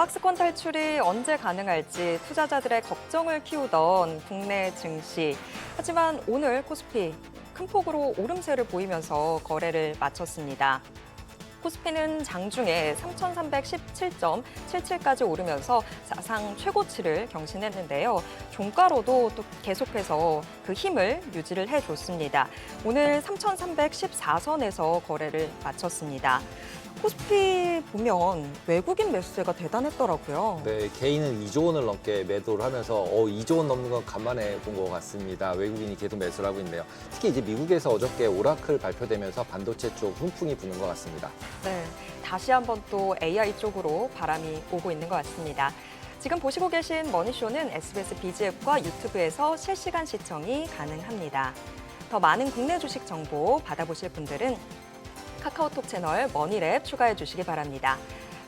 박스권 탈출이 언제 가능할지 투자자들의 걱정을 키우던 국내 증시. 하지만 오늘 코스피 큰 폭으로 오름세를 보이면서 거래를 마쳤습니다. 코스피는 장중에 3,317.77까지 오르면서 사상 최고치를 경신했는데요. 종가로도 또 계속해서 그 힘을 유지를 해줬습니다. 오늘 3,314선에서 거래를 마쳤습니다. 코스피 보면 외국인 매수세가 대단했더라고요. 네, 개인은 2조 원을 넘게 매도를 하면서 2조 원 넘는 건 간만에 본 것 같습니다. 외국인이 계속 매수를 하고 있는데요. 특히 이제 미국에서 어저께 오라클 발표되면서 반도체 쪽 훈풍이 부는 것 같습니다. 네, 다시 한번 또 AI 쪽으로 바람이 오고 있는 것 같습니다. 지금 보시고 계신 머니쇼는 SBS BG앱과 유튜브에서 실시간 시청이 가능합니다. 더 많은 국내 주식 정보 받아보실 분들은 카카오톡 채널 머니랩 추가해 주시기 바랍니다.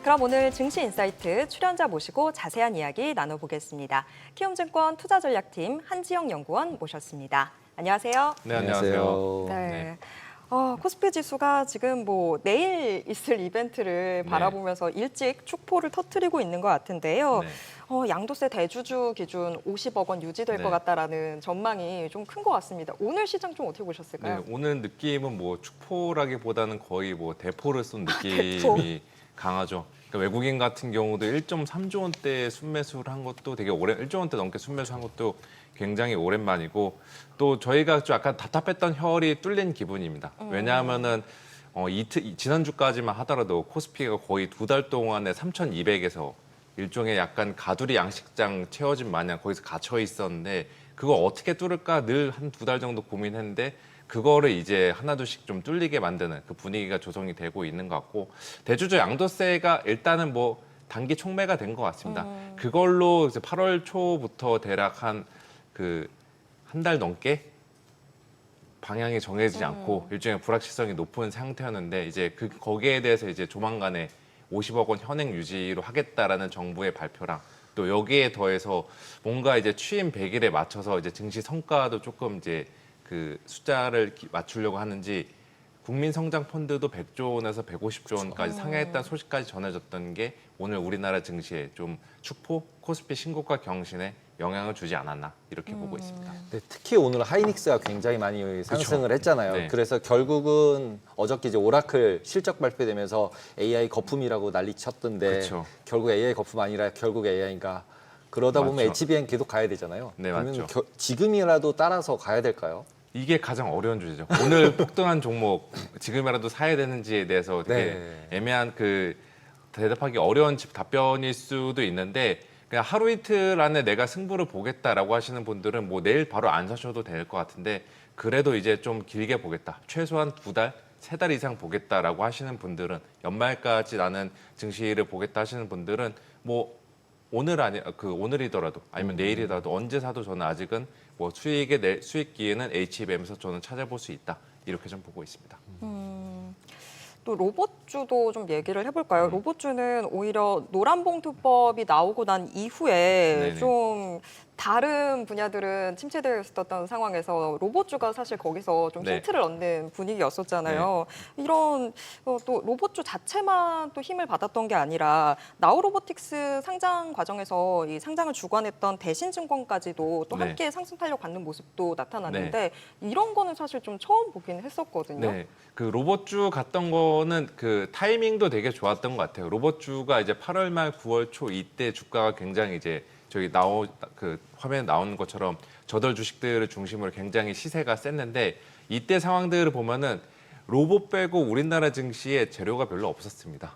그럼 오늘 증시인사이트 출연자 모시고 자세한 이야기 나눠보겠습니다. 키움증권 투자전략팀 한지영 연구원 모셨습니다. 안녕하세요. 네, 안녕하세요. 네. 코스피 지수가 지금 내일 있을 이벤트를 바라보면서 일찍 축포를 터뜨리고 있는 것 같은데요. 네. 양도세 대주주 기준 50억 원 유지될 네. 것 같다라는 전망이 좀 큰 것 같습니다. 오늘 시장 좀 어떻게 보셨을까요? 네, 오늘 느낌은 축포라기보다는 거의 대포를 쏜 느낌이 대포. 강하죠. 그러니까 외국인 같은 경우도 1.3조 원대 순매수를 한 것도 되게 1조 원대 넘게 순매수한 것도 굉장히 오랜만이고 또 저희가 좀 약간 답답했던 혈이 뚫린 기분입니다. 왜냐하면은 지난주까지만 하더라도 코스피가 거의 2달 동안에 3,200에서 일종의 약간 가두리 양식장 채워진 마냥 거기서 갇혀 있었는데 그거 어떻게 뚫을까 늘 한 2달 정도 고민했는데 그거를 이제 하나둘씩 좀 뚫리게 만드는 그 분위기가 조성이 되고 있는 것 같고 대주주 양도세가 일단은 단기 촉매가 된 것 같습니다. 그걸로 이제 8월 초부터 대략 한 달 넘게 방향이 정해지지 않고 일종의 불확실성이 높은 상태였는데 이제 거기에 대해서 이제 조만간에 50억 원 현행 유지로 하겠다라는 정부의 발표랑 또 여기에 더해서 뭔가 이제 취임 100일에 맞춰서 이제 증시 성과도 조금 이제 그 숫자를 맞추려고 하는지 국민성장펀드도 100조 원에서 150조 원까지 상회했다는 소식까지 전해졌던 게 오늘 우리나라 증시에 좀 축포, 코스피 신고가 경신에 영향을 주지 않았나 이렇게 보고 있습니다. 네, 특히 오늘 하이닉스가 굉장히 많이 상승을 했잖아요. 네. 그래서 결국은 어저께 이제 오라클 실적 발표되면서 AI 거품이라고 난리 쳤던데 그쵸. 결국 AI 거품 아니라 결국 AI인가. 그러다 보면 맞죠. HBM 계속 가야 되잖아요. 네, 그러면 맞죠. 지금이라도 따라서 가야 될까요? 이게 가장 어려운 주제죠. 오늘 폭등한 종목 지금이라도 사야 되는지에 대해서 되게 네. 애매한 대답하기 어려운 답변일 수도 있는데 그냥 하루 이틀 안에 내가 승부를 보겠다라고 하시는 분들은 내일 바로 안 사셔도 될 것 같은데 그래도 이제 좀 길게 보겠다. 최소한 2달, 3달 이상 보겠다라고 하시는 분들은 연말까지 나는 증시를 보겠다 하시는 분들은 오늘이더라도 아니면 내일이더라도 언제 사도 저는 아직은 수익 기회는 HBM에서 저는 찾아볼 수 있다. 이렇게 좀 보고 있습니다. 또 로봇주도 좀 얘기를 해볼까요? 로봇주는 오히려 노란봉투법이 나오고 난 이후에 네네. 좀 다른 분야들은 침체되어 있었던 상황에서 로봇주가 사실 거기서 좀 네. 힌트를 얻는 분위기였었잖아요. 이런 또 로봇주 자체만 또 힘을 받았던 게 아니라 나우로보틱스 상장 과정에서 이 상장을 주관했던 대신증권까지도 또 네. 함께 상승 탄력 받는 모습도 나타났는데 이런 거는 사실 좀 처음 보긴 했었거든요. 네, 로봇주 갔던 거는 타이밍도 되게 좋았던 것 같아요. 로봇주가 이제 8월 말 9월 초 이때 주가가 굉장히 이제 저희 화면에 나오는 것처럼 저돌 주식들을 중심으로 굉장히 시세가 셌는데 이때 상황들을 보면은 로봇 빼고 우리나라 증시에 재료가 별로 없었습니다.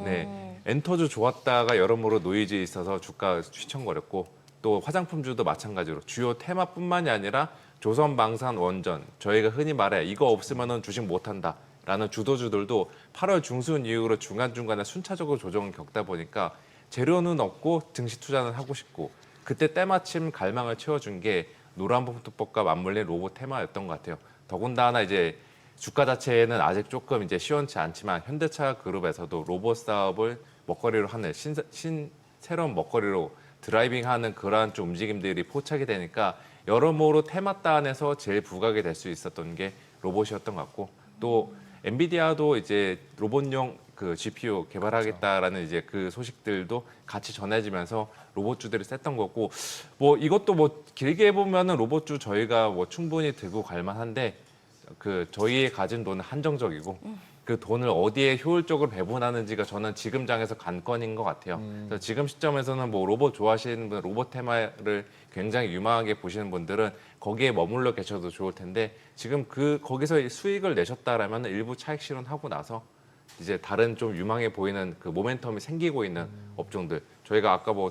네, 엔터주 좋았다가 여러모로 노이즈 있어서 주가 휘청거렸고 또 화장품주도 마찬가지로 주요 테마뿐만이 아니라 조선, 방산, 원전 저희가 흔히 말해 이거 없으면은 주식 못한다. 라는 주도주들도 8월 중순 이후로 중간중간에 순차적으로 조정을 겪다 보니까 재료는 없고 증시 투자는 하고 싶고 그때 때마침 갈망을 채워준 게 노란봉투법과 맞물린 로봇 테마였던 것 같아요. 더군다나 이제 주가 자체는 아직 조금 이제 시원치 않지만 현대차 그룹에서도 로봇 사업을 먹거리로 하는 새로운 먹거리로 드라이빙하는 그러한 좀 움직임들이 포착이 되니까 여러모로 테마단에서 제일 부각이 될 수 있었던 게 로봇이었던 것 같고 또 엔비디아도 이제 로봇용 그 GPU 개발하겠다라는 이제 그 소식들도 같이 전해지면서 로봇주들이 셌던 거고 뭐 이것도 뭐 길게 보면은 로봇주 저희가 뭐 충분히 들고 갈 만한데 그 저희의 가진 돈은 한정적이고 그 돈을 어디에 효율적으로 배분하는지가 저는 지금 장에서 관건인 것 같아요. 그래서 지금 시점에서는 뭐 로봇 좋아하시는 분, 로봇 테마를 굉장히 유망하게 보시는 분들은 거기에 머물러 계셔도 좋을 텐데 지금 거기서 수익을 내셨다라면 일부 차익 실현하고 나서 이제 다른 좀 유망해 보이는 그 모멘텀이 생기고 있는 업종들 저희가 아까 뭐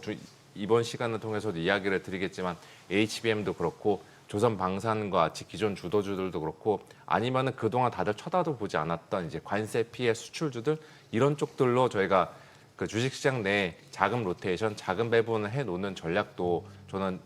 이번 시간을 통해서도 이야기를 드리겠지만 HBM도 그렇고 조선방산과 같이 기존 주도주들도 그렇고 아니면은 그동안 다들 쳐다도 보지 않았던 이제 관세 피해 수출주들 이런 쪽들로 저희가 그 주식시장 내에 자금 로테이션, 자금 배분을 해놓는 전략도 저는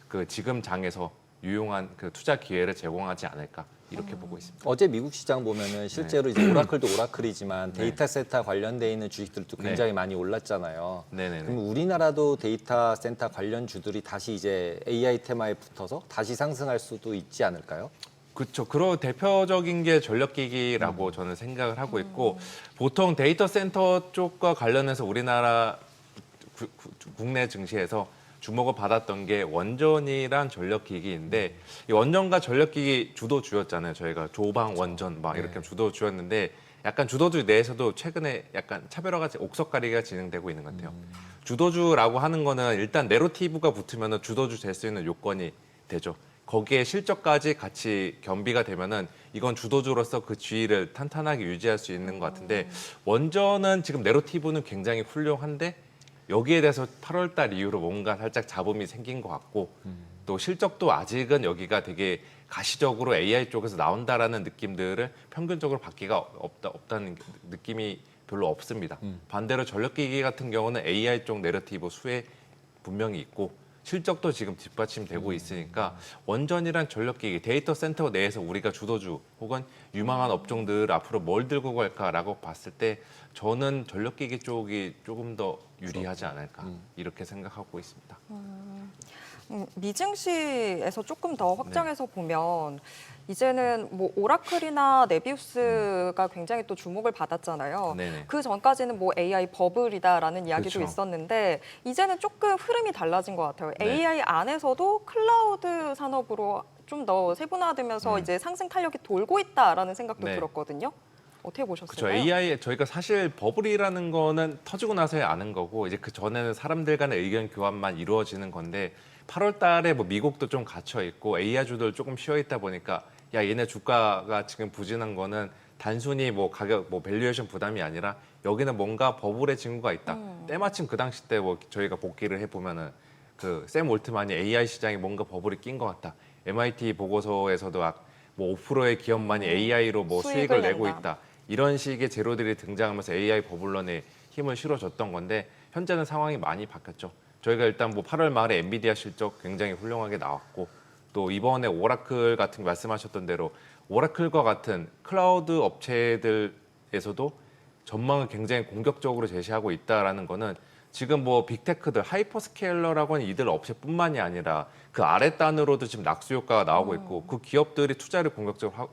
그 지금 장에서 유용한 그 투자 기회를 제공하지 않을까 이렇게 보고 있습니다. 어제 미국 시장 보면은 실제로 이제 오라클도 오라클이지만 데이터 센터 관련돼 있는 주식들도 굉장히 많이 올랐잖아요. 네네네. 그럼 우리나라도 데이터 센터 관련 주들이 다시 이제 AI 테마에 붙어서 다시 상승할 수도 있지 않을까요? 그렇죠. 그런 대표적인 게 전력기기라고 저는 생각을 하고 있고 보통 데이터 센터 쪽과 관련해서 우리나라 국내 증시에서 주목을 받았던 게 원전이란 전력기기인데 이 원전과 전력기기 주도주였잖아요. 저희가 조방, 원전 막 이렇게 주도주였는데 약간 주도주 내에서도 최근에 약간 차별화가 옥석가리가 진행되고 있는 것 같아요. 주도주라고 하는 거는 일단 내러티브가 붙으면 주도주 될 수 있는 요건이 되죠. 거기에 실적까지 같이 겸비가 되면은 이건 주도주로서 그 지위를 탄탄하게 유지할 수 있는 것 같은데 원전은 지금 내러티브는 굉장히 훌륭한데 여기에 대해서 8월 달 이후로 뭔가 살짝 잡음이 생긴 것 같고 또 실적도 아직은 여기가 되게 가시적으로 AI 쪽에서 나온다라는 느낌들을 평균적으로 받기가 없다는 느낌이 별로 없습니다. 반대로 전력기기 같은 경우는 AI 쪽 내러티브 수혜 분명히 있고 실적도 지금 뒷받침되고 있으니까 원전이란 전력기기, 데이터 센터 내에서 우리가 주도주 혹은 유망한 업종들 앞으로 뭘 들고 갈까라고 봤을 때 저는 전력기기 쪽이 조금 더 유리하지 않을까 이렇게 생각하고 있습니다. 미증시에서 조금 더 확장해서 보면 이제는 뭐 오라클이나 네비우스가 굉장히 또 주목을 받았잖아요. 네네. 그 전까지는 뭐 AI 버블이다라는 이야기도 그렇죠. 있었는데 이제는 조금 흐름이 달라진 것 같아요. 네. AI 안에서도 클라우드 산업으로 좀 더 세분화되면서 이제 상승 탄력이 돌고 있다라는 생각도 네. 들었거든요. 어떻게 보셨어요? 그렇죠. AI 저희가 사실 버블이라는 거는 터지고 나서야 아는 거고 이제 그 전에는 사람들 간의 의견 교환만 이루어지는 건데 8월 달에 뭐 미국도 좀 갇혀 있고 AI주들 조금 쉬어 있다 보니까 야 얘네 주가가 지금 부진한 거는 단순히 뭐 가격 뭐 밸류에이션 부담이 아니라 여기는 뭔가 버블의 징후가 있다. 때마침 그 당시 때 뭐 저희가 복귀를 해 보면은 그 샘 올트만이 AI 시장에 뭔가 버블이 낀 것 같다. MIT 보고서에서도 뭐 5%의 기업만이 AI로 뭐 수익을 내고 낸다. 있다. 이런 식의 재료들이 등장하면서 AI 버블론에 힘을 실어줬던 건데 현재는 상황이 많이 바뀌었죠. 저희가 일단 뭐 8월 말에 엔비디아 실적 굉장히 훌륭하게 나왔고 또 이번에 오라클 같은 말씀하셨던 대로 오라클과 같은 클라우드 업체들에서도 전망을 굉장히 공격적으로 제시하고 있다라는 거는 지금 뭐 빅테크들 하이퍼스케일러라고 하는 이들 업체뿐만이 아니라 그 아랫단으로도 지금 낙수 효과가 나오고 있고 그 기업들이 투자를 공격적으로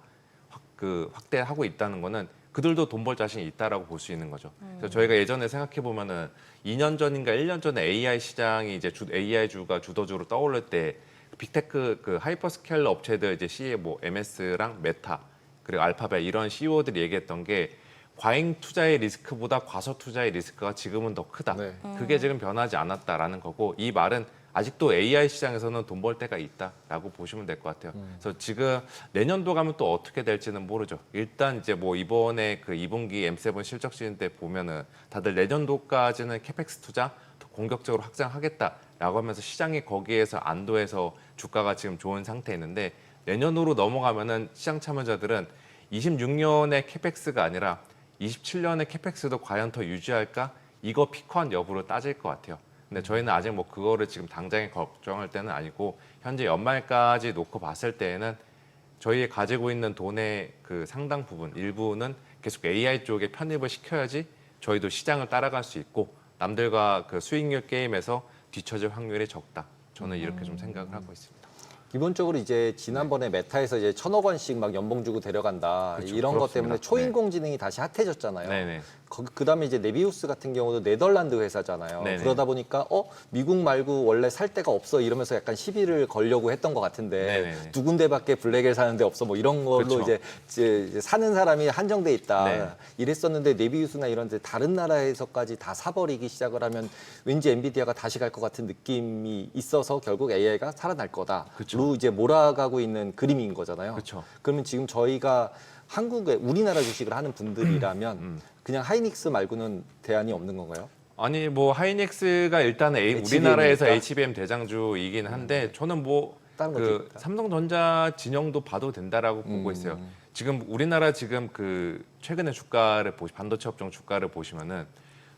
확대하고 있다는 거는 그들도 돈 벌 자신이 있다라고 볼 수 있는 거죠. 그래서 저희가 예전에 생각해 보면은 2년 전인가 1년 전에 AI 시장이 이제 AI주가 주도주로 떠오를 때 빅테크 그 하이퍼스케일러 업체들 이제 CE 뭐 MS랑 메타 그리고 알파벳 이런 CEO들이 얘기했던 게 과잉 투자의 리스크보다 과소 투자의 리스크가 지금은 더 크다. 네. 그게 지금 변하지 않았다라는 거고 이 말은 아직도 AI 시장에서는 돈 벌 때가 있다라고 보시면 될 것 같아요. 그래서 지금 내년도 가면 또 어떻게 될지는 모르죠. 일단 이제 뭐 이번에 그 2분기 M7 실적 시즌 때 보면은 다들 내년도까지는 캐펙스 투자 더 공격적으로 확장하겠다라고 하면서 시장이 거기에서 안도해서 주가가 지금 좋은 상태였는데 내년으로 넘어가면은 시장 참여자들은 26년의 캐펙스가 아니라 27년의 캐펙스도 과연 더 유지할까? 이거 피크한 여부를 따질 것 같아요. 근데 저희는 아직 뭐 그거를 지금 당장에 걱정할 때는 아니고 현재 연말까지 놓고 봤을 때에는 저희 가지고 있는 돈의 그 상당 부분 일부는 계속 AI 쪽에 편입을 시켜야지 저희도 시장을 따라갈 수 있고 남들과 그 수익률 게임에서 뒤처질 확률이 적다. 저는 이렇게 좀 생각을 하고 있습니다. 기본적으로 이제 지난번에 메타에서 이제 1,000억 원씩 막 연봉 주고 데려간다 그렇죠. 이런 것 그렇습니다. 때문에 초인공지능이 다시 핫해졌잖아요. 네네. 그다음에 이제 네비우스 같은 경우도 네덜란드 회사잖아요. 네네. 그러다 보니까 미국 말고 원래 살 데가 없어 이러면서 약간 시비를 걸려고 했던 것 같은데 네네네. 두 군데밖에 블랙엘 사는 데 없어 뭐 이런 걸로 그렇죠. 이제 사는 사람이 한정돼 있다 네. 이랬었는데 네비우스나 이런 데 다른 나라에서까지 다 사버리기 시작을 하면 왠지 엔비디아가 다시 갈 것 같은 느낌이 있어서 결국 AI가 살아날 거다로 그쵸. 이제 몰아가고 있는 그림인 거잖아요. 그쵸. 그러면 지금 저희가 한국에 우리나라 주식을 하는 분들이라면 그냥 하이닉스 말고는 대안이 없는 건가요? 아니 뭐 하이닉스가 일단은 HBM 이니까? 우리나라에서 HBM 대장주이긴 한데 저는 뭐 다른 것도 그 있다. 삼성전자 진영도 봐도 된다라고 보고 있어요. 지금 우리나라 지금 그 최근에 주가를 반도체 업종 주가를 보시면은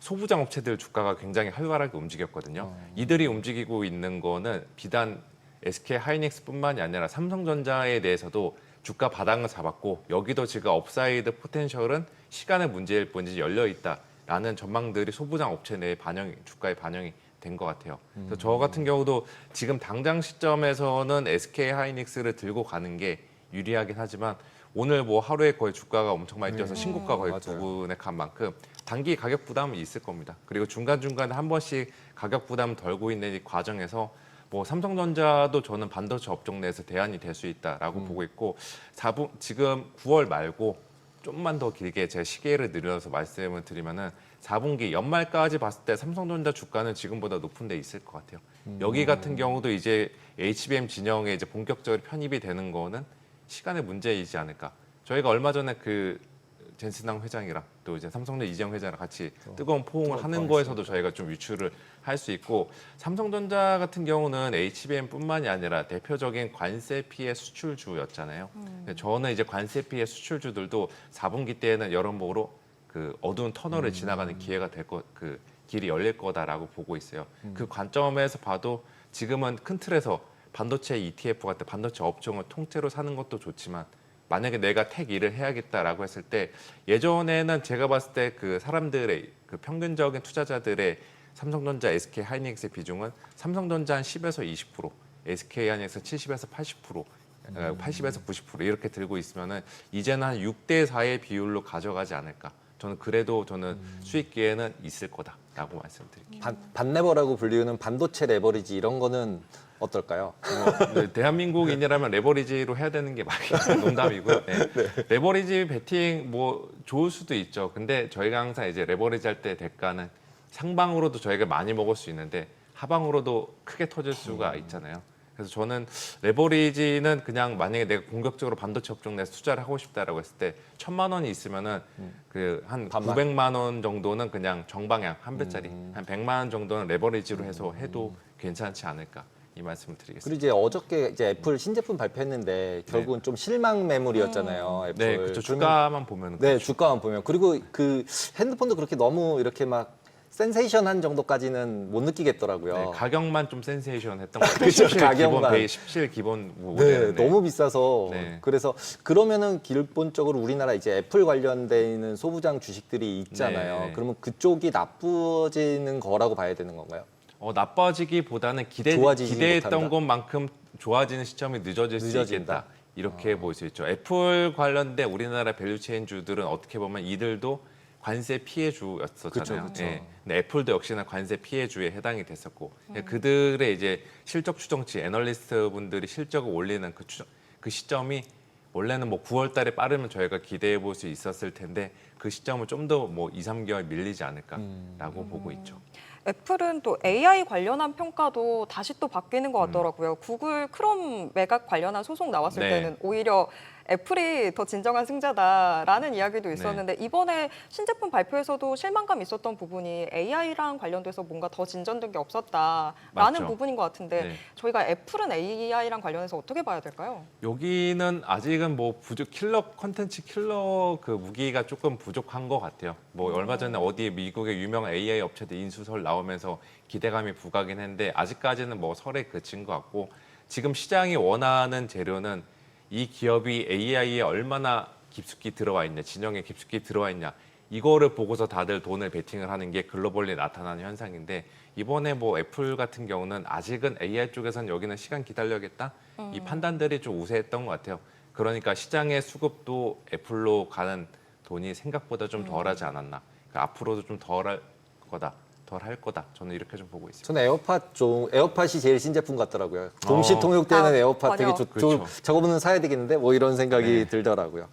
소부장 업체들 주가가 굉장히 활발하게 움직였거든요. 이들이 움직이고 있는 거는 비단 SK 하이닉스뿐만이 아니라 삼성전자에 대해서도 주가 바닥을 잡았고 여기도 지금 업사이드 포텐셜은 시간의 문제일 뿐이지 열려 있다라는 전망들이 소부장 업체 내에 주가에 반영이 된 것 같아요. 그래서 저 같은 경우도 지금 당장 시점에서는 SK 하이닉스를 들고 가는 게 유리하긴 하지만 오늘 뭐 하루에 거의 주가가 엄청 많이 뛰어서 신고가 거의 맞아요. 부근에 간 만큼 단기 가격 부담이 있을 겁니다. 그리고 중간중간에 한 번씩 가격 부담 덜고 있는 이 과정에서 뭐 삼성전자도 저는 반도체 업종 내에서 대안이 될 수 있다라고 보고 있고 지금 9월 말고 좀만 더 길게 제 시계를 늘려서 말씀을 드리면은 4분기 연말까지 봤을 때 삼성전자 주가는 지금보다 높은 데 있을 것 같아요. 여기 같은 경우도 이제 HBM 진영에 이제 본격적으로 편입이 되는 거는 시간의 문제이지 않을까. 저희가 얼마 전에 그 젠스낭 회장이랑 또 이제 삼성전자 이재용 회장이랑 같이 뜨거운 포옹을 하는 거에서도 저희가 좀 유추를 할 수 있고 삼성전자 같은 경우는 HBM뿐만이 아니라 대표적인 관세 피해 수출주였잖아요. 저는 이제 관세 피해 수출주들도 4분기 때에는 여러모로 그 어두운 터널을 지나가는 기회가 그 길이 열릴 거다라고 보고 있어요. 그 관점에서 봐도 지금은 큰 틀에서 반도체 ETF 같은 반도체 업종을 통째로 사는 것도 좋지만 만약에 내가 택 일을 해야겠다라고 했을 때 예전에는 제가 봤을 때 그 사람들의 그 평균적인 투자자들의 삼성전자, SK 하이닉스의 비중은 삼성전자 한 10에서 20%, SK 하이닉스 70에서 80%, 80에서 90% 이렇게 들고 있으면은 이제는 한 6대 4의 비율로 가져가지 않을까. 저는 수익 기회는 있을 거다라고 말씀드릴게요. 반레버라고 불리우는 반도체 레버리지 이런 거는 어떨까요? 네, 대한민국인이라면 레버리지로 해야 되는 게 맞아요. 농담이고요. 네. 레버리지 베팅 뭐 좋을 수도 있죠. 근데 저희가 항상 이제 레버리지 할 때 대가는 상방으로도 저희가 많이 먹을 수 있는데 하방으로도 크게 터질 수가 있잖아요. 그래서 저는 레버리지는 그냥 만약에 내가 공격적으로 반도체 업종 내에서 투자를 하고 싶다라고 했을 때 1,000만 원이 있으면은 그 한 반만. 900만 원 정도는 그냥 정방향 한 배짜리 한 100만 원 정도는 레버리지로 해서 해도 괜찮지 않을까 이 말씀을 드리겠습니다. 그리고 이제 어저께 이제 애플 신제품 발표했는데 결국은 좀 실망 매물이었잖아요. 애플. 네, 그렇죠. 그러면- 주가만 보면 네, 주가만 보면 그리고 그 핸드폰도 그렇게 너무 이렇게 막 센세이션한 정도까지는 못 느끼겠더라고요. 네, 가격만 좀 센세이션했던 것 같아요. 그쵸, 17 가격만. 기본 17 기본 네, 모델은 너무 비싸서 네. 그래서 그러면은 기본적으로 우리나라 이제 애플 관련돼 있는 소부장 주식들이 있잖아요. 네. 그러면 그쪽이 나쁘지는 거라고 봐야 되는 건가요? 나빠지기보다는 좋아지지 기대했던 못한다? 것만큼 좋아지는 시점이 늦어질 수 늦어진다. 있겠다. 이렇게 볼 수 있죠. 애플 관련된 우리나라 밸류체인주들은 어떻게 보면 이들도 관세 피해주였었잖아요. 그쵸. 예. 근데 애플도 역시나 관세 피해주에 해당이 됐었고 그들의 이제 실적 추정치 애널리스트 분들이 실적을 올리는 그 시점이 원래는 뭐 9월 달에 빠르면 저희가 기대해 볼 수 있었을 텐데 그 시점을 좀 더 뭐 2, 3개월 밀리지 않을까라고 보고 있죠. 애플은 또 AI 관련한 평가도 다시 또 바뀌는 것 같더라고요. 구글 크롬 매각 관련한 소송 나왔을 네. 때는 오히려 애플이 더 진정한 승자다라는 이야기도 있었는데 이번에 신제품 발표에서도 실망감 있었던 부분이 AI랑 관련돼서 뭔가 더 진전된 게 없었다라는 맞죠. 부분인 것 같은데 네. 저희가 애플은 AI랑 관련해서 어떻게 봐야 될까요? 여기는 아직은 뭐 컨텐츠 킬러 그 무기가 조금 부족한 것 같아요. 뭐 얼마 전에 어디 미국의 유명한 AI 업체들 인수설 나오면서 기대감이 부각이긴 했는데 아직까지는 뭐 설에 그친 것 같고 지금 시장이 원하는 재료는 이 기업이 AI에 얼마나 깊숙이 들어와 있냐, 진영에 깊숙이 들어와 있냐 이거를 보고서 다들 돈을 베팅을 하는 게 글로벌리 나타나는 현상인데 이번에 뭐 애플 같은 경우는 아직은 AI 쪽에서는 여기는 시간 기다려야겠다 이 판단들이 좀 우세했던 것 같아요. 그러니까 시장의 수급도 애플로 가는 돈이 생각보다 좀 덜하지 않았나 그러니까 앞으로도 좀 덜 할 거다. 저는 이렇게 좀 보고 있습니다. 저는 에어팟이 제일 신제품 같더라고요. 동시 통역되는 아, 에어팟 되게 번역. 그렇죠. 저거는 사야 되겠는데 뭐 이런 생각이 네. 들더라고요.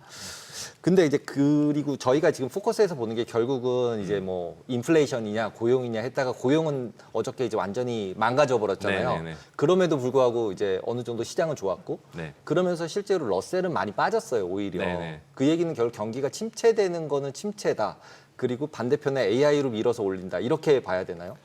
근데 이제 그리고 저희가 지금 포커스에서 보는 게 결국은 이제 뭐 인플레이션이냐 고용이냐 했다가 고용은 어저께 이제 완전히 망가져 버렸잖아요. 네네네. 그럼에도 불구하고 이제 어느 정도 시장은 좋았고 네. 그러면서 실제로 러셀은 많이 빠졌어요, 오히려. 네네. 그 얘기는 결국 경기가 침체되는 거는 침체다. 그리고 반대편에 AI로 밀어서 올린다. 이렇게 봐야 되나요?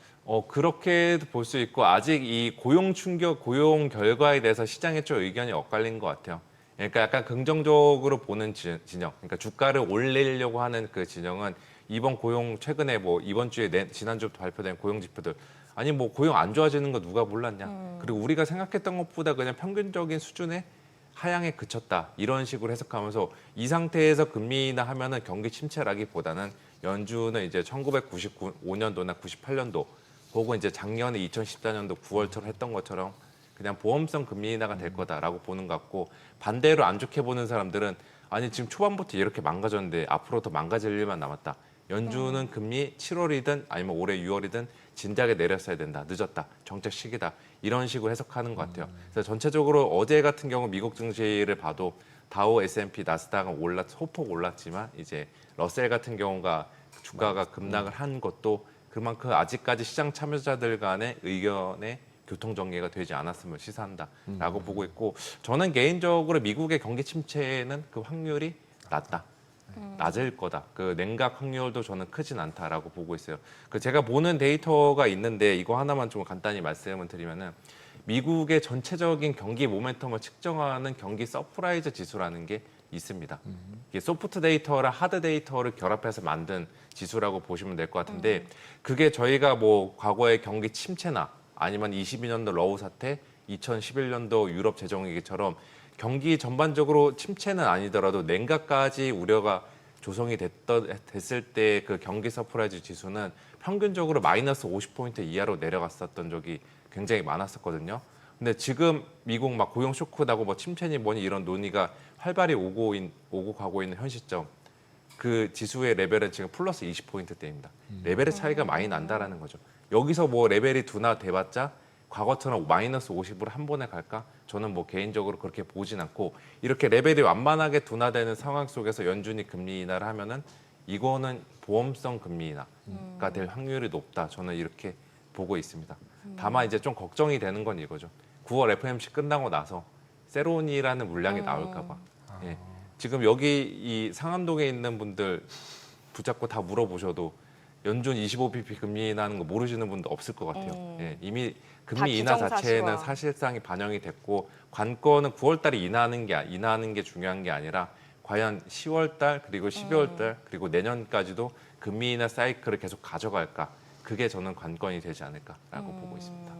그렇게도 볼 수 있고 아직 이 고용 충격, 고용 결과에 대해서 시장에 좀 의견이 엇갈린 것 같아요. 그러니까 약간 긍정적으로 보는 진영, 그러니까 주가를 올리려고 하는 그 진영은 이번 고용 최근에 뭐 이번 주에 지난주부터 발표된 고용 지표들 아니 뭐 고용 안 좋아지는 거 누가 몰랐냐. 그리고 우리가 생각했던 것보다 그냥 평균적인 수준의 하향에 그쳤다. 이런 식으로 해석하면서 이 상태에서 금리 인하 하면은 경기 침체라기보다는 연준은 이제 1995년도나 98년도 혹은 이제 작년에 2014년도 9월처럼 했던 것처럼 그냥 보험성 금리 인하가 될 거다라고 보는 것 같고 반대로 안 좋게 보는 사람들은 아니 지금 초반부터 이렇게 망가졌는데 앞으로 더 망가질 일만 남았다. 연준은 금리 7월이든 아니면 올해 6월이든 진작에 내렸어야 된다. 늦었다. 정책 시기다. 이런 식으로 해석하는 것 같아요. 그래서 전체적으로 어제 같은 경우 미국 증시를 봐도 다우, S&P, 나스닥은 소폭 올랐지만 이제 러셀 같은 경우가 주가가 급락을 한 것도 그만큼 아직까지 시장 참여자들 간의 의견의 교통 정리가 되지 않았음을 시사한다라고 보고 있고 저는 개인적으로 미국의 경기 침체는 그 확률이 낮다. 낮을 거다. 그 냉각 확률도 저는 크진 않다라고 보고 있어요. 그 제가 보는 데이터가 있는데 이거 하나만 좀 간단히 말씀을 드리면은 미국의 전체적인 경기 모멘텀을 측정하는 경기 서프라이즈 지수라는 게 있습니다. 이게 소프트 데이터랑 하드 데이터를 결합해서 만든 지수라고 보시면 될 것 같은데 그게 저희가 뭐 과거의 경기 침체나 아니면 22년도 러우 사태, 2011년도 유럽 재정위기처럼 경기 전반적으로 침체는 아니더라도 냉각까지 우려가 조성이 됐을 때 그 경기 서프라이즈 지수는 평균적으로 마이너스 50포인트 이하로 내려갔었던 적이 굉장히 많았었거든요. 근데 지금 미국 막 고용 쇼크 나고 뭐 침체니 뭐니 이런 논의가 활발히 오고 가고 있는 현 시점 그 지수의 레벨은 지금 플러스 20포인트대입니다. 레벨의 차이가 많이 난다라는 거죠. 여기서 뭐 레벨이 둔화 돼봤자 과거처럼 마이너스 50으로 한 번에 갈까? 저는 뭐 개인적으로 그렇게 보진 않고 이렇게 레벨이 완만하게 둔화되는 상황 속에서 연준이 금리 인하를 하면은 이거는 보험성 금리 인하가 될 확률이 높다. 저는 이렇게 보고 있습니다. 다만 이제 좀 걱정이 되는 건 이거죠. 9월 FOMC 끝나고 나서 세론이라는 물량이 나올까 봐. 예. 지금 여기 이 상암동에 있는 분들 붙잡고 다 물어보셔도 연준 25bp 금리 인하하는 거 모르시는 분도 없을 것 같아요. 예, 이미 금리 인하 자체는 사실상이 반영이 됐고 관건은 9월달에 인하하는 게 중요한 게 아니라 과연 10월달 그리고 12월달 그리고 내년까지도 금리 인하 사이클을 계속 가져갈까 그게 저는 관건이 되지 않을까라고 보고 있습니다.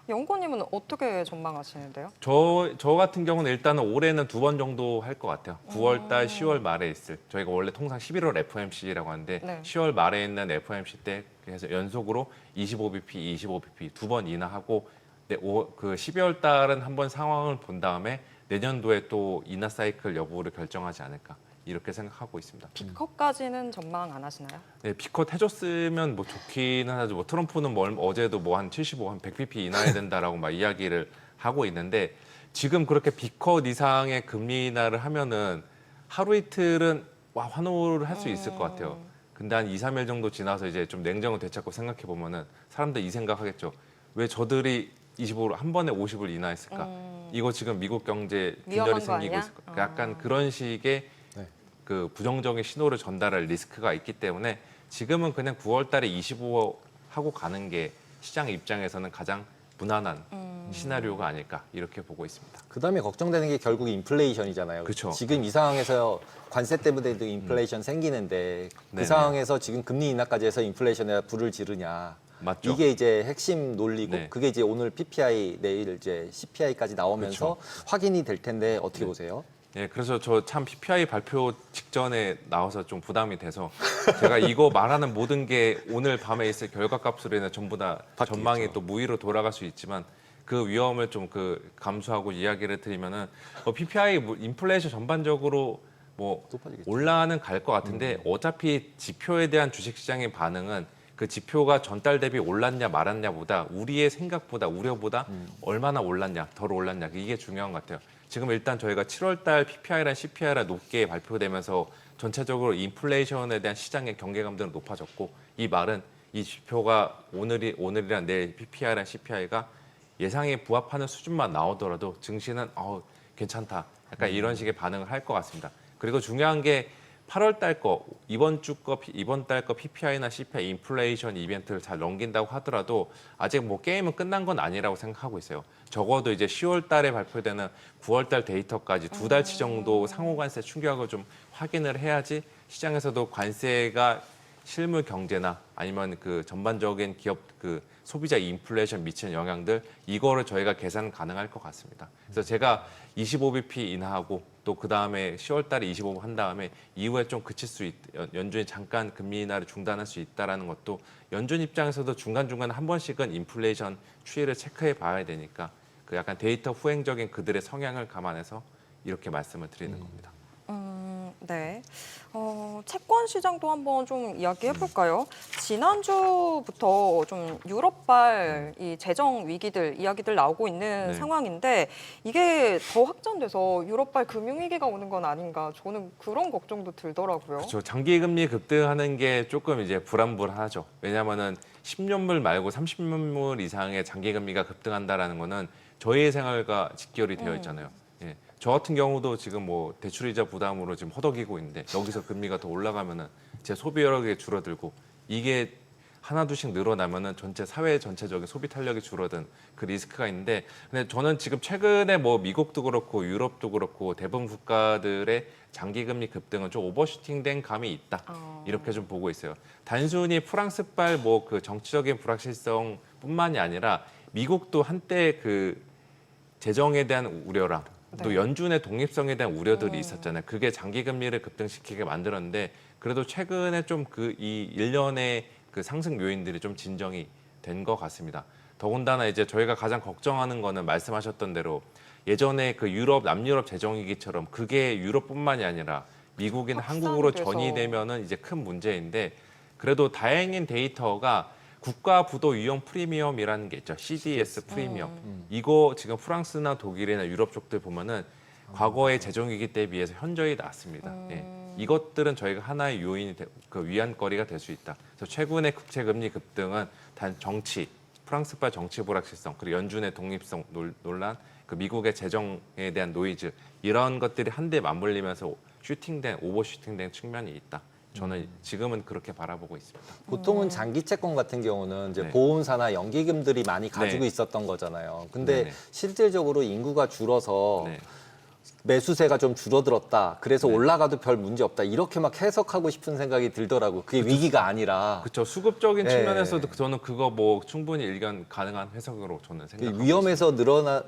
연구원님은 어떻게 전망하시는데요? 저 같은 경우는 일단은 올해는 2번 정도 할 것 같아요. 9월달, 10월 말에 있을 저희가 원래 통상 11월 FOMC라고 하는데 네. 10월 말에 있는 FOMC 때 그래서 연속으로 25bp 2번 인하하고 그 12월 달은 한번 상황을 본 다음에 내년도에 또 인하 사이클 여부를 결정하지 않을까 이렇게 생각하고 있습니다. B컷까지는 전망 안 하시나요? 네, B컷 해줬으면 뭐 좋기는 하죠. 뭐 트럼프는 어제도 뭐 한 75, 한 100bp 인하해야 된다라고 막 이야기를 하고 있는데 지금 그렇게 B컷 이상의 금리 인하를 하면은 하루 이틀은 환호를 할 수 있을 것 같아요. 근데 한 2, 3일 정도 지나서 이제 좀 냉정을 되찾고 생각해 보면은 사람들 이 생각하겠죠. 왜 저들이 25로 한 번에 50을 인하했을까? 이거 지금 미국 경제 균열이 생기고 있을 까 약간 그런 식의 그 부정적인 신호를 전달할 리스크가 있기 때문에 지금은 그냥 9월 달에 25 하고 가는 게 시장 입장에서는 가장 무난한 시나리오가 아닐까 이렇게 보고 있습니다. 그다음에 걱정되는 게 결국 인플레이션이잖아요. 그쵸. 지금 이 상황에서 관세 때문에도 인플레이션 생기는데 그 네네. 상황에서 지금 금리 인하까지 해서 인플레이션에 불을 지르냐. 맞죠? 이게 이제 핵심 논리고 네. 그게 이제 오늘 PPI 내일 이제 CPI까지 나오면서 확인이 될 텐데 어떻게 보세요? 네, 그래서 저 참 PPI 발표 직전에 나와서 좀 부담이 돼서 제가 이거 말하는 모든 게 오늘 밤에 있을 결과값으로 인해 전부 다 바뀌겠죠. 전망이 또 무위로 돌아갈 수 있지만 그 위험을 좀 감수하고 이야기를 드리면은 PPI 인플레이션 전반적으로 뭐 또 빠지겠죠. 올라는 갈 것 같은데 어차피 지표에 대한 주식시장의 반응은 그 지표가 전달 대비 올랐냐 말았냐보다 우리의 생각보다 우려보다 얼마나 올랐냐 덜 올랐냐 이게 중요한 것 같아요. 지금 일단 저희가 7월달 PPI랑 CPI랑 높게 발표되면서 전체적으로 인플레이션에 대한 시장의 경계감들은 높아졌고 이 말은 이 지표가 오늘이랑 내일 PPI랑 CPI가 예상에 부합하는 수준만 나오더라도 증시는 괜찮다. 약간 이런 식의 반응을 할 것 같습니다. 그리고 중요한 게 8월 달 거, 이번 달 거 PPI나 CPI 인플레이션 이벤트를 잘 넘긴다고 하더라도 아직 뭐 게임은 끝난 건 아니라고 생각하고 있어요. 적어도 이제 10월 달에 발표되는 9월 달 데이터까지 2달치 정도 상호 관세 충격을 좀 확인을 해야지 시장에서도 관세가 실물 경제나 아니면 그 전반적인 기업 그 소비자 인플레이션 미치는 영향들 이거를 저희가 계산 가능할 것 같습니다. 그래서 제가 25bp 인하하고 또 그 다음에 10월 달에 25 한 다음에 이후에 좀 그칠 수 연준이 잠깐 금리 인하를 중단할 수 있다라는 것도 연준 입장에서도 중간중간 한 번씩은 인플레이션 추이를 체크해 봐야 되니까 그 약간 데이터 후행적인 그들의 성향을 감안해서 이렇게 말씀을 드리는 겁니다. 네. 채권 시장도 한번 좀 이야기해 볼까요? 지난주부터 좀 유럽발 이 재정 위기들 이야기들 나오고 있는 네. 상황인데 이게 더 확전돼서 유럽발 금융 위기가 오는 건 아닌가 저는 그런 걱정도 들더라고요. 그렇죠. 장기 금리 급등하는 게 조금 이제 불안불안하죠. 왜냐하면은 10년물 말고 30년물 이상의 장기 금리가 급등한다라는 거는 저희의 생활과 직결이 되어 있잖아요. 예. 저 같은 경우도 지금 뭐 대출이자 부담으로 지금 허덕이고 있는데 여기서 금리가 더 올라가면은 제 소비 여력이 줄어들고 이게 하나둘씩 늘어나면은 전체 사회 전체적인 소비 탄력이 줄어든 그 리스크가 있는데 근데 저는 지금 최근에 뭐 미국도 그렇고 유럽도 그렇고 대부분 국가들의 장기 금리 급등은 좀 오버슈팅된 감이 있다 이렇게 좀 보고 있어요. 단순히 프랑스발 뭐 그 정치적인 불확실성뿐만이 아니라 미국도 한때 그 재정에 대한 우려랑 또 네. 연준의 독립성에 대한 우려들이 있었잖아요. 그게 장기 금리를 급등시키게 만들었는데 그래도 최근에 좀 그 이 일련의 그 상승 요인들이 좀 진정이 된 것 같습니다. 더군다나 이제 저희가 가장 걱정하는 거는 말씀하셨던 대로 예전에 그 남유럽 재정위기처럼 그게 유럽뿐만이 아니라 미국이나 한국으로 확산돼서. 전이되면은 이제 큰 문제인데 그래도 다행인 데이터가 국가 부도 유형 프리미엄이라는 게 있죠. CDS 프리미엄. 이거 지금 프랑스나 독일이나 유럽 쪽들 보면은 과거의 재정위기 때 비해서 현저히 낮습니다. 예. 이것들은 저희가 하나의 요인이 그 위안거리가 될 수 있다. 그래서 최근의 국채 금리 급등은 단 프랑스발 정치 불확실성, 그리고 연준의 독립성 논란, 그 미국의 재정에 대한 노이즈 이런 것들이 한데 맞물리면서 오버슈팅된 측면이 있다. 저는 지금은 그렇게 바라보고 있습니다. 보통은 장기 채권 같은 경우는 이제 네. 보험사나 연기금들이 많이 가지고 네. 있었던 거잖아요. 근데 네네. 실질적으로 인구가 줄어서 네. 매수세가 좀 줄어들었다. 그래서 네. 올라가도 별 문제 없다. 이렇게 막 해석하고 싶은 생각이 들더라고요. 그게 위기가 아니라 그렇죠. 수급적인 네. 측면에서도 저는 그거 뭐 충분히 일견 가능한 해석으로 저는 생각하고 위험에서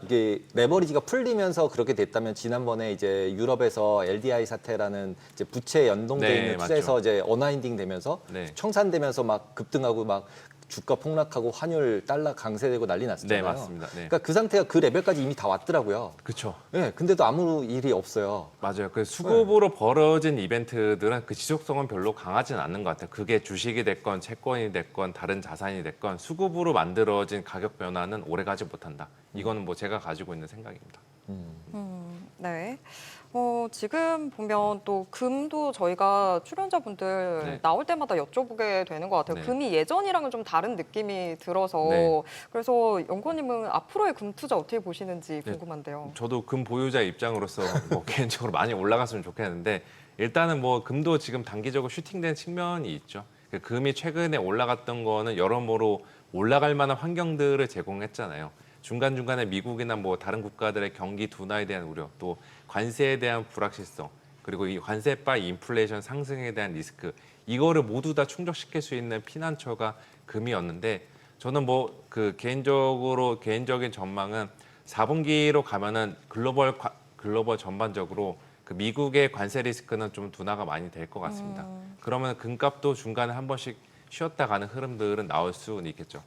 이게 레버리지가 풀리면서 그렇게 됐다면 지난번에 이제 유럽에서 LDI 사태라는 이제 부채 연동돼 네, 있는 투자에서 맞죠. 이제 어나인딩 되면서 네. 청산되면서 막 급등하고 막 주가 폭락하고 환율 달러 강세되고 난리 났었잖아요. 네, 맞습니다. 네. 그러니까 그 상태가 그 레벨까지 이미 다 왔더라고요. 그렇죠. 네, 근데도 아무 일이 없어요. 맞아요. 그 수급으로 벌어진 이벤트들은 그 지속성은 별로 강하진 않는 것 같아요. 그게 주식이 됐건 채권이 됐건 다른 자산이 됐건 수급으로 만들어진 가격 변화는 오래가지 못한다. 이거는 뭐 제가 가지고 있는 생각입니다. 네. 지금 보면 또 금도 저희가 출연자분들 네. 나올 때마다 여쭤보게 되는 것 같아요. 네. 금이 예전이랑은 좀 다른 느낌이 들어서 네. 그래서 연구원님은 앞으로의 금 투자 어떻게 보시는지 네. 궁금한데요. 저도 금 보유자 입장으로서 뭐 개인적으로 많이 올라갔으면 좋겠는데 일단은 뭐 금도 지금 단기적으로 슈팅된 측면이 있죠. 그 금이 최근에 올라갔던 거는 여러모로 올라갈 만한 환경들을 제공했잖아요. 중간중간에 미국이나 뭐 다른 국가들의 경기 둔화에 대한 우려, 또 관세에 대한 불확실성, 그리고 이 관세바 인플레이션 상승에 대한 리스크, 이거를 모두 다 충족시킬 수 있는 피난처가 금이었는데 저는 뭐 그 개인적인 전망은 4분기로 가면은 글로벌 전반적으로 그 미국의 관세 리스크는 좀 둔화가 많이 될 것 같습니다. 그러면 금값도 중간에 한 번씩 쉬었다 가는 흐름들은 나올 수는 있겠죠.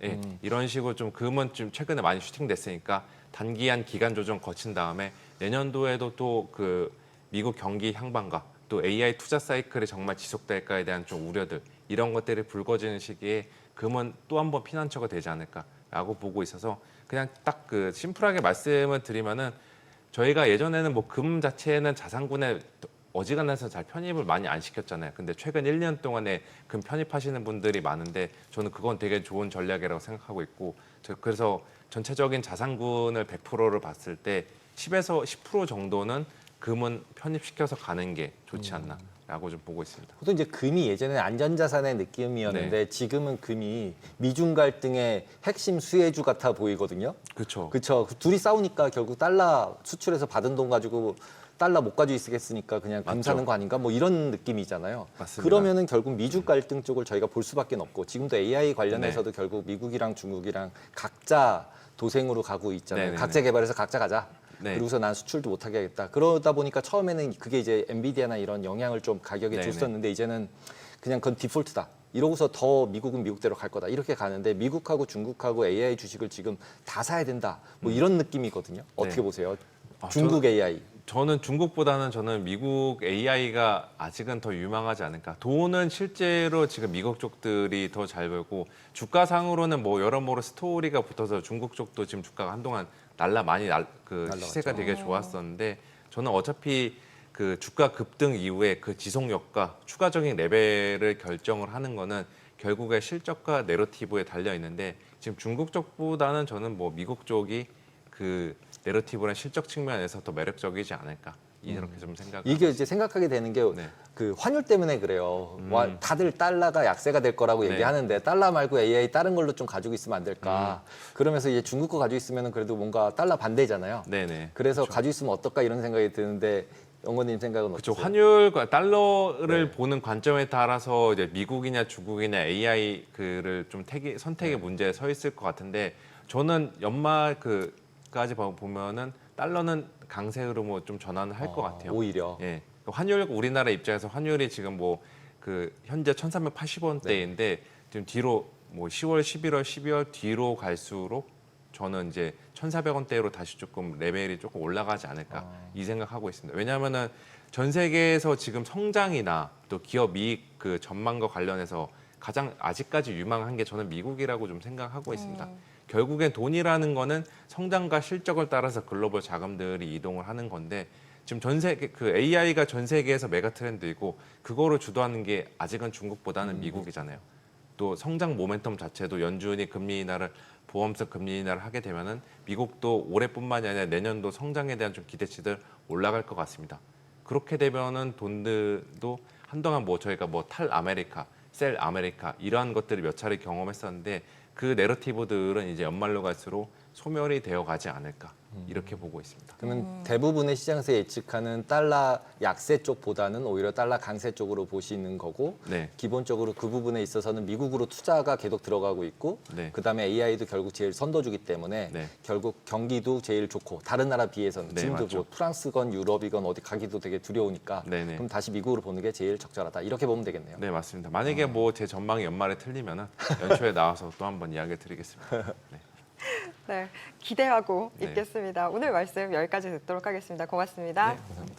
예, 이런 식으로 좀 금은 좀 최근에 많이 슈팅됐으니까 단기한 기간 조정 거친 다음에 내년도에도 또 그 미국 경기 향방과 또 AI 투자 사이클이 정말 지속될까에 대한 좀 우려들 이런 것들이 불거지는 시기에 금은 또 한 번 피난처가 되지 않을까라고 보고 있어서 그냥 딱 그 심플하게 말씀을 드리면은 저희가 예전에는 뭐 금 자체는 자산군에 어지간해서 잘 편입을 많이 안 시켰잖아요. 근데 최근 1년 동안에 금 편입하시는 분들이 많은데 저는 그건 되게 좋은 전략이라고 생각하고 있고 그래서 전체적인 자산군을 100%를 봤을 때 10에서 10% 정도는 금은 편입시켜서 가는 게 좋지 않나라고 좀 보고 있습니다. 보통 이제 금이 예전에 안전자산의 느낌이었는데 지금은 금이 미중 갈등의 핵심 수혜주 같아 보이거든요. 그렇죠. 그렇죠. 둘이 싸우니까 결국 달러 수출해서 받은 돈 가지고 달러 못 가지고 있겠으니까 그냥 금 맞죠. 사는 거 아닌가 뭐 이런 느낌이잖아요. 맞습니다. 그러면은 결국 미중 갈등 쪽을 저희가 볼 수밖에 없고 지금도 AI 관련해서도 결국 미국이랑 중국이랑 각자 도생으로 가고 있잖아요. 네네네. 각자 개발해서 각자 가자. 네. 그러고서 난 수출도 못하게 하겠다. 그러다 보니까 처음에는 그게 이제 엔비디아나 이런 영향을 좀 가격에 네네. 줬었는데 이제는 그냥 그건 디폴트다. 이러고서 더 미국은 미국대로 갈 거다. 이렇게 가는데 미국하고 중국하고 AI 주식을 지금 다 사야 된다. 뭐 이런 느낌이거든요. 어떻게 네. 보세요? 아, 중국 AI. 저는 중국보다는 저는 미국 AI가 아직은 더 유망하지 않을까. 돈은 실제로 지금 미국 쪽들이 더 잘 벌고 주가상으로는 뭐 여러모로 스토리가 붙어서 중국 쪽도 지금 주가가 한동안 그 시세가 되게 좋았었는데 저는 어차피 그 주가 급등 이후에 그 지속력과 추가적인 레벨을 결정을 하는 거는 결국에 실적과 내러티브에 달려 있는데 지금 중국 쪽보다는 저는 뭐 미국 쪽이 그 내러티브랑 실적 측면에서 더 매력적이지 않을까 이렇게 좀 생각을 이게 하고 이제 생각하게 되는 게 네. 그 환율 때문에 그래요. 다들 달러가 약세가 될 거라고 네. 얘기하는데 달러 말고 AI 다른 걸로 좀 가지고 있으면 안 될까. 그러면서 이제 중국 거 가지고 있으면 그래도 뭔가 달러 반대잖아요. 네네. 그래서 가지고 있으면 어떨까 이런 생각이 드는데 영건님 생각은 그렇죠. 어떠세요? 환율과 달러를 네. 보는 관점에 따라서 이제 미국이냐 중국이냐 AI 그를 좀 선택의 문제에 서 있을 것 같은데 저는 연말 그까지 보면은 달러는 강세 흐름으로 좀 전환을 할 것 같아요. 오히려. 예. 환율 우리나라 입장에서 환율이 지금 뭐 그 현재 1,380원대인데 지금 뒤로 뭐 10월, 11월, 12월 뒤로 갈수록 저는 이제 1,400원대로 다시 조금 레벨이 조금 올라가지 않을까 이 생각하고 있습니다. 왜냐하면은 전 세계에서 지금 성장이나 또 기업 이익 그 전망과 관련해서 가장 아직까지 유망한 게 저는 미국이라고 좀 생각하고 있습니다. 결국엔 돈이라는 거는 성장과 실적을 따라서 글로벌 자금들이 이동을 하는 건데 지금 전 세계 그 AI가 전 세계에서 메가 트렌드이고 그거를 주도하는 게 아직은 중국보다는 미국이잖아요. 또 성장 모멘텀 자체도 연준이 금리 인하를 보험성 금리 인하를 하게 되면은 미국도 올해뿐만이 아니라 내년도 성장에 대한 좀 기대치들 올라갈 것 같습니다. 그렇게 되면은 돈들도 한동안 뭐 저희가 뭐 탈 아메리카, 셀 아메리카 이러한 것들을 몇 차례 경험했었는데 그 내러티브들은 이제 연말로 갈수록 소멸이 되어 가지 않을까 이렇게 보고 있습니다. 그러면 대부분의 시장에서 예측하는 달러 약세 쪽보다는 오히려 달러 강세 쪽으로 보시는 거고 네. 기본적으로 그 부분에 있어서는 미국으로 투자가 계속 들어가고 있고 네. 그다음에 AI도 결국 제일 선도주기 때문에 네. 결국 경기도 제일 좋고 다른 나라 비해서는 네, 지금도 맞죠. 뭐 프랑스건 유럽이건 어디 가기도 되게 두려우니까 네네. 그럼 다시 미국으로 보는 게 제일 적절하다 이렇게 보면 되겠네요. 네, 맞습니다. 만약에 뭐 제 전망이 연말에 틀리면은 연초에 나와서 또 한번 이야기를 드리겠습니다. 네. 네, 기대하고 네. 있겠습니다. 오늘 말씀 여기까지 듣도록 하겠습니다. 고맙습니다. 네, 감사합니다.